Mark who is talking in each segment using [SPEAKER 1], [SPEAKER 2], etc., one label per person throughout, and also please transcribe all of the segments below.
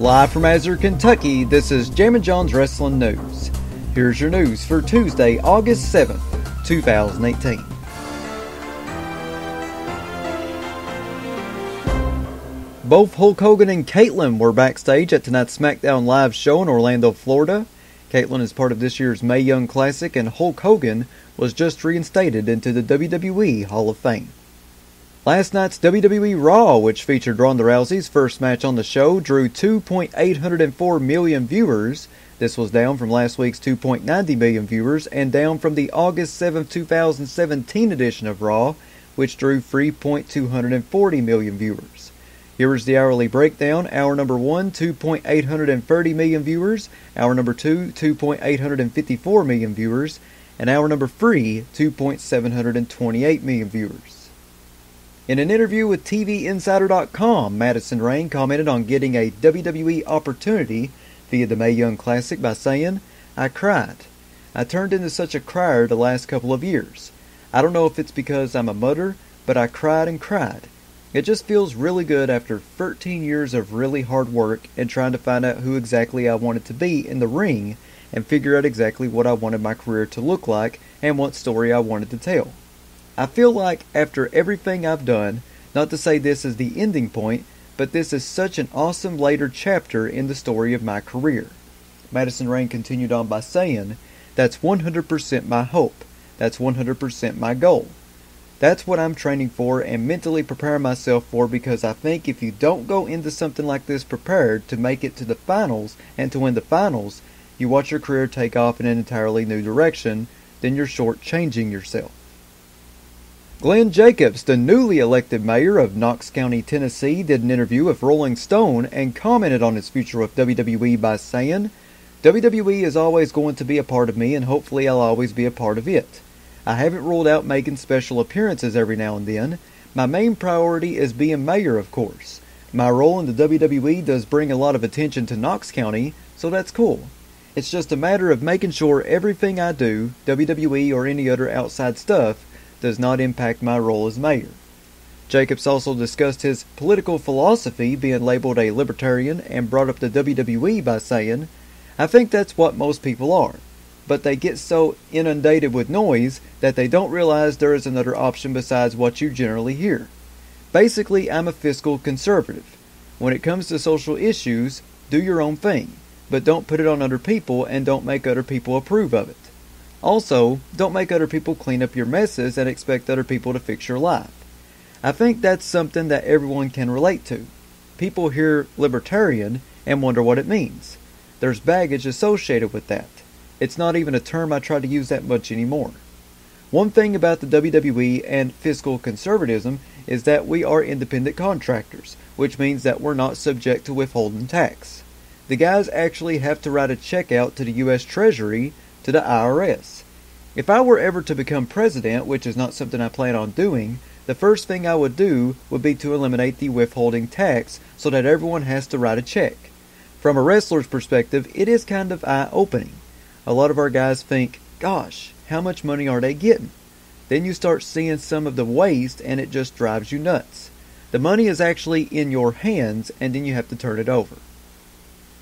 [SPEAKER 1] Live from Azure, Kentucky, this is Jammin Jon's Wrestling News. Here's your news for Tuesday, August 7th, 2018. Both Hulk Hogan and Caitlyn were backstage at tonight's Smackdown live show in Orlando, Florida. Caitlyn is part of this year's Mae Young Classic, and Hulk Hogan was just reinstated into the WWE Hall of Fame. Last night's WWE Raw, which featured Ronda Rousey's first match on the show, drew 2.804 million viewers. This was down from last week's 2.90 million viewers and down from the August 7, 2017 edition of Raw, which drew 3.240 million viewers. Here is the hourly breakdown. Hour number 1, 2.830 million viewers. Hour number 2, 2.854 million viewers. And hour number 3, 2.728 million viewers. In an interview with TVinsider.com, Madison Rayne commented on getting a WWE Opportunity via the Mae Young Classic by saying, "I cried. I turned into such a crier the last couple of years. I don't know if it's because I'm a mutter, but I cried and cried. It just feels really good after 13 years of really hard work and trying to find out who exactly I wanted to be in the ring and figure out exactly what I wanted my career to look like and what story I wanted to tell. I feel like after everything I've done, not to say this is the ending point, but this is such an awesome later chapter in the story of my career." Madison Rayne continued on by saying, "That's 100% my hope. That's 100% my goal. That's what I'm training for and mentally preparing myself for, because I think if you don't go into something like this prepared to make it to the finals and to win the finals, you watch your career take off in an entirely new direction, then you're shortchanging yourself." Glen Jacobs, the newly elected mayor of Knox County, Tennessee, did an interview with Rolling Stone and commented on his future with WWE by saying, "WWE is always going to be a part of me, and hopefully I'll always be a part of it. I haven't ruled out making special appearances every now and then. My main priority is being mayor, of course. My role in the WWE does bring a lot of attention to Knox County, so that's cool. It's just a matter of making sure everything I do, WWE or any other outside stuff, does not impact my role as mayor." Jacobs also discussed his political philosophy, being labeled a libertarian, and brought up the WWE by saying, "I think that's what most people are, but they get so inundated with noise that they don't realize there is another option besides what you generally hear. Basically, I'm a fiscal conservative. When it comes to social issues, do your own thing, but don't put it on other people and don't make other people approve of it. Also, don't make other people clean up your messes and expect other people to fix your life. I think that's something that everyone can relate to. People hear libertarian and wonder what it means. There's baggage associated with that. It's not even a term I try to use that much anymore. One thing about the WWE and fiscal conservatism is that we are independent contractors, which means that we're not subject to withholding tax. The guys actually have to write a check out to the U.S. Treasury, to the IRS. If I were ever to become president, which is not something I plan on doing, the first thing I would do would be to eliminate the withholding tax so that everyone has to write a check. From a wrestler's perspective, it is kind of eye-opening. A lot of our guys think, gosh, how much money are they getting? Then you start seeing some of the waste and it just drives you nuts. The money is actually in your hands and then you have to turn it over."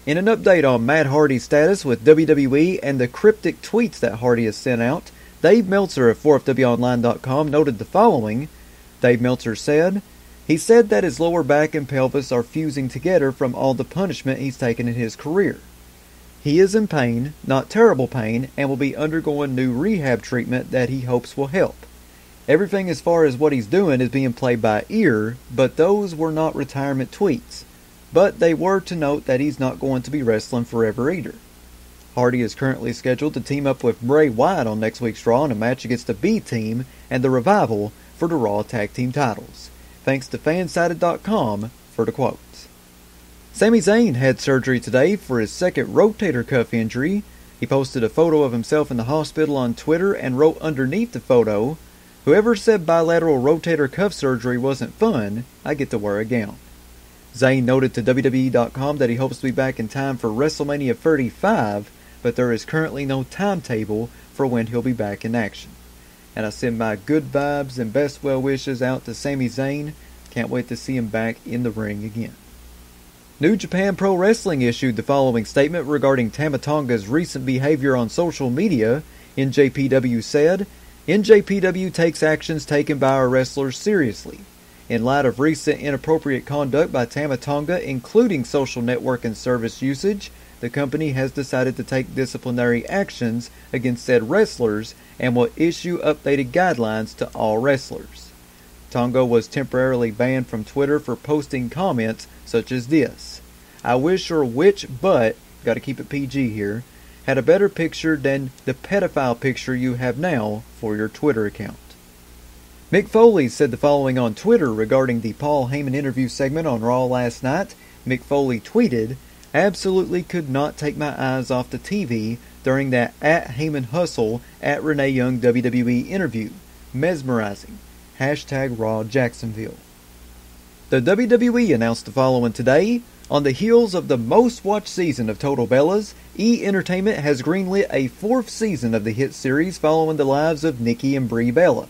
[SPEAKER 1] In an update on Matt Hardy's status with WWE and the cryptic tweets that Hardy has sent out, Dave Meltzer of 4FWOnline.com noted the following. Dave Meltzer said, "He said that his lower back and pelvis are fusing together from all the punishment he's taken in his career. He is in pain, not terrible pain, and will be undergoing new rehab treatment that he hopes will help. Everything as far as what he's doing is being played by ear, but those were not retirement tweets. But they were to note that he's not going to be wrestling forever either." Hardy is currently scheduled to team up with Bray Wyatt on next week's Raw in a match against the B-Team and the Revival for the Raw Tag Team titles. Thanks to Fansided.com for the quotes. Sami Zayn had surgery today for his second rotator cuff injury. He posted a photo of himself in the hospital on Twitter and wrote underneath the photo, "Whoever said bilateral rotator cuff surgery wasn't fun, I get to wear a gown." Zayn noted to WWE.com that he hopes to be back in time for WrestleMania 35, but there is currently no timetable for when he'll be back in action. And I send my good vibes and best well wishes out to Sami Zayn. Can't wait to see him back in the ring again. New Japan Pro Wrestling issued the following statement regarding Tama Tonga's recent behavior on social media. NJPW said, NJPW takes actions taken by our wrestlers seriously. In light of recent inappropriate conduct by Tama Tonga, including social network and service usage, the company has decided to take disciplinary actions against said wrestlers and will issue updated guidelines to all wrestlers. Tonga was temporarily banned from Twitter for posting comments such as this: "I wish your witch butt," gotta keep it PG here, "had a better picture than the pedophile picture you have now for your Twitter account." Mick Foley said the following on Twitter regarding the Paul Heyman interview segment on Raw last night. Mick Foley tweeted, "Absolutely could not take my eyes off the TV during that at Heyman Hustle at Renee Young WWE interview. Mesmerizing. Hashtag Raw Jacksonville." The WWE announced the following today. On the heels of the most watched season of Total Bellas, E! Entertainment has greenlit a 4th season of the hit series following the lives of Nikki and Brie Bella.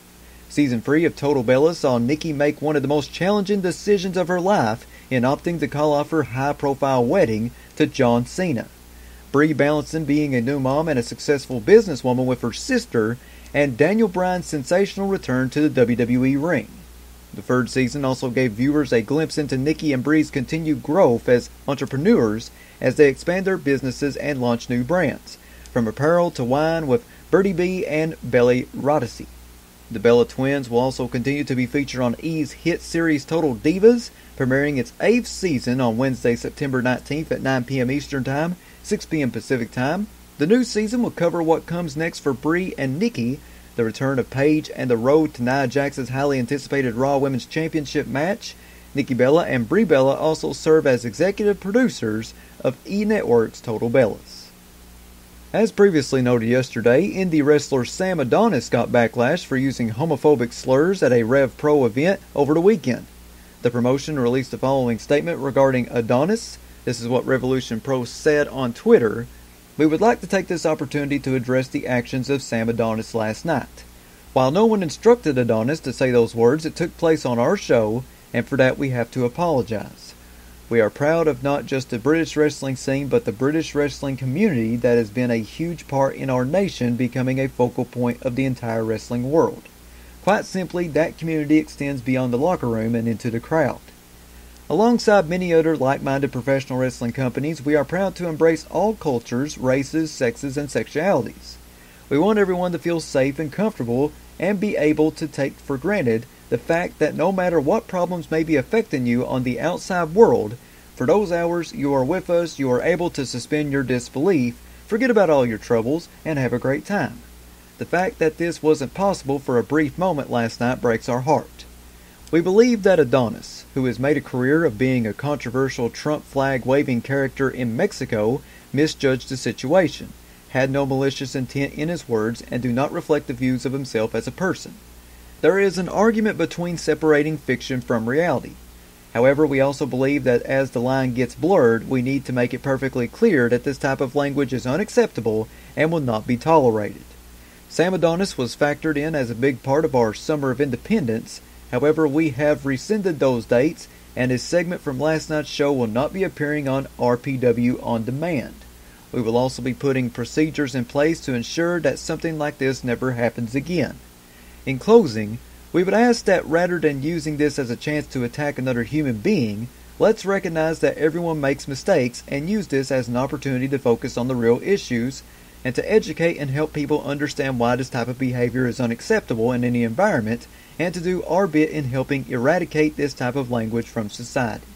[SPEAKER 1] Season 3 of Total Bellas saw Nikki make one of the most challenging decisions of her life in opting to call off her high-profile wedding to John Cena. Brie balancing being a new mom and a successful businesswoman with her sister, and Daniel Bryan's sensational return to the WWE ring. The 3rd season also gave viewers a glimpse into Nikki and Brie's continued growth as entrepreneurs as they expand their businesses and launch new brands, from apparel to wine with Birdie B and Belly Rodici. The Bella Twins will also continue to be featured on E's hit series Total Divas, premiering its 8th season on Wednesday, September 19th at 9 p.m. Eastern Time, 6 p.m. Pacific Time. The new season will cover what comes next for Brie and Nikki, the return of Paige, and the road to Nia Jax's highly anticipated Raw Women's Championship match. Nikki Bella and Brie Bella also serve as executive producers of E! Network's Total Bellas. As previously noted yesterday, indie wrestler Sam Adonis got backlash for using homophobic slurs at a Rev Pro event over the weekend. The promotion released the following statement regarding Adonis. This is what Revolution Pro said on Twitter. "We would like to take this opportunity to address the actions of Sam Adonis last night. While no one instructed Adonis to say those words, it took place on our show, and for that we have to apologize. We are proud of not just the British wrestling scene, but the British wrestling community that has been a huge part in our nation becoming a focal point of the entire wrestling world. Quite simply, that community extends beyond the locker room and into the crowd. Alongside many other like-minded professional wrestling companies, we are proud to embrace all cultures, races, sexes, and sexualities. We want everyone to feel safe and comfortable and be able to take for granted the fact that no matter what problems may be affecting you on the outside world, for those hours you are with us, you are able to suspend your disbelief, forget about all your troubles, and have a great time. The fact that this wasn't possible for a brief moment last night breaks our heart. We believe that Adonis, who has made a career of being a controversial Trump flag-waving character in Mexico, misjudged the situation, had no malicious intent in his words, and do not reflect the views of himself as a person. There is an argument between separating fiction from reality. However, we also believe that as the line gets blurred, we need to make it perfectly clear that this type of language is unacceptable and will not be tolerated. Sam Adonis was factored in as a big part of our Summer of Independence. However, we have rescinded those dates, and his segment from last night's show will not be appearing on RPW On Demand. We will also be putting procedures in place to ensure that something like this never happens again. In closing, we would ask that rather than using this as a chance to attack another human being, let's recognize that everyone makes mistakes and use this as an opportunity to focus on the real issues and to educate and help people understand why this type of behavior is unacceptable in any environment, and to do our bit in helping eradicate this type of language from society."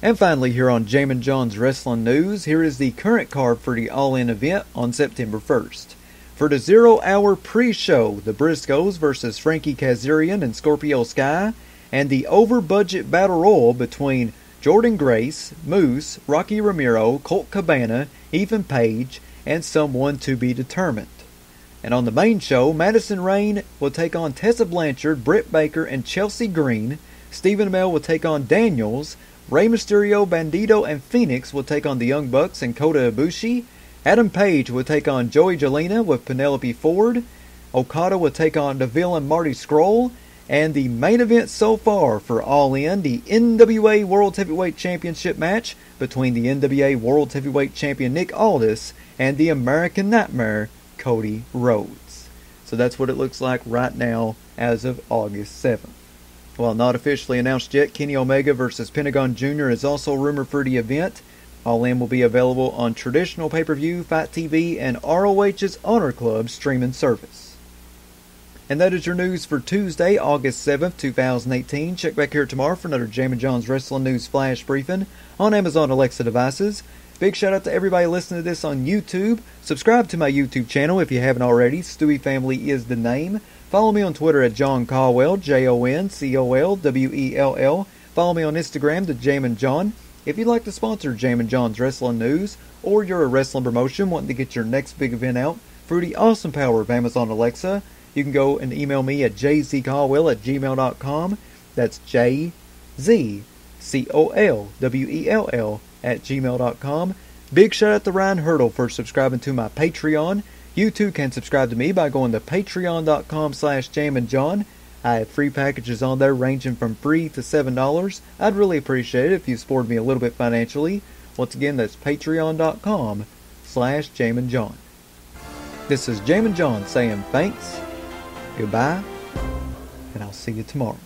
[SPEAKER 1] And finally, here on Jammin Jon's Wrestling News, here is the current card for the All In event on September 1st. For the 0-hour pre-show, the Briscoes versus Frankie Kazarian and Scorpio Sky, and the over-budget battle royal between Jordan Grace, Moose, Rocky Romero, Colt Cabana, Ethan Page, and someone to be determined. And on the main show, Madison Rayne will take on Tessa Blanchard, Britt Baker, and Chelsea Green. Stephen Amell will take on Daniels. Rey Mysterio, Bandito, and Phoenix will take on the Young Bucks and Kota Ibushi. Adam Page will take on Joey Jelena with Penelope Ford. Okada will take on Neville and Marty Scurll. And the main event so far for All In, the NWA World Heavyweight Championship match between the NWA World Heavyweight Champion Nick Aldis and the American Nightmare Cody Rhodes. So that's what it looks like right now as of August 7th. While not officially announced yet, Kenny Omega vs. Pentagon Jr. is also rumored for the event. All In will be available on traditional pay-per-view, Fight TV, and ROH's Honor Club streaming service. And that is your news for Tuesday, August 7th, 2018. Check back here tomorrow for another Jammin Jon's Wrestling News Flash Briefing on Amazon Alexa devices. Big shout out to everybody listening to this on YouTube. Subscribe to my YouTube channel if you haven't already. Stewie Family is the name. Follow me on Twitter at John Caldwell, JONCOLWELL. Follow me on Instagram, the Jammin Jon. If you'd like to sponsor Jammin Jon's Wrestling News, or you're a wrestling promotion wanting to get your next big event out through the awesome power of Amazon Alexa, you can go and email me at jzcaldwell@gmail.com. That's JZCOLWELL@gmail.com. Big shout out to Ryan Hurdle for subscribing to my Patreon. You too can subscribe to me by going to patreon.com/JamminJon. I have free packages on there ranging from free to $7. I'd really appreciate it if you supported me a little bit financially. Once again, that's patreon.com/JamminJon. This is Jammin Jon saying thanks, goodbye, and I'll see you tomorrow.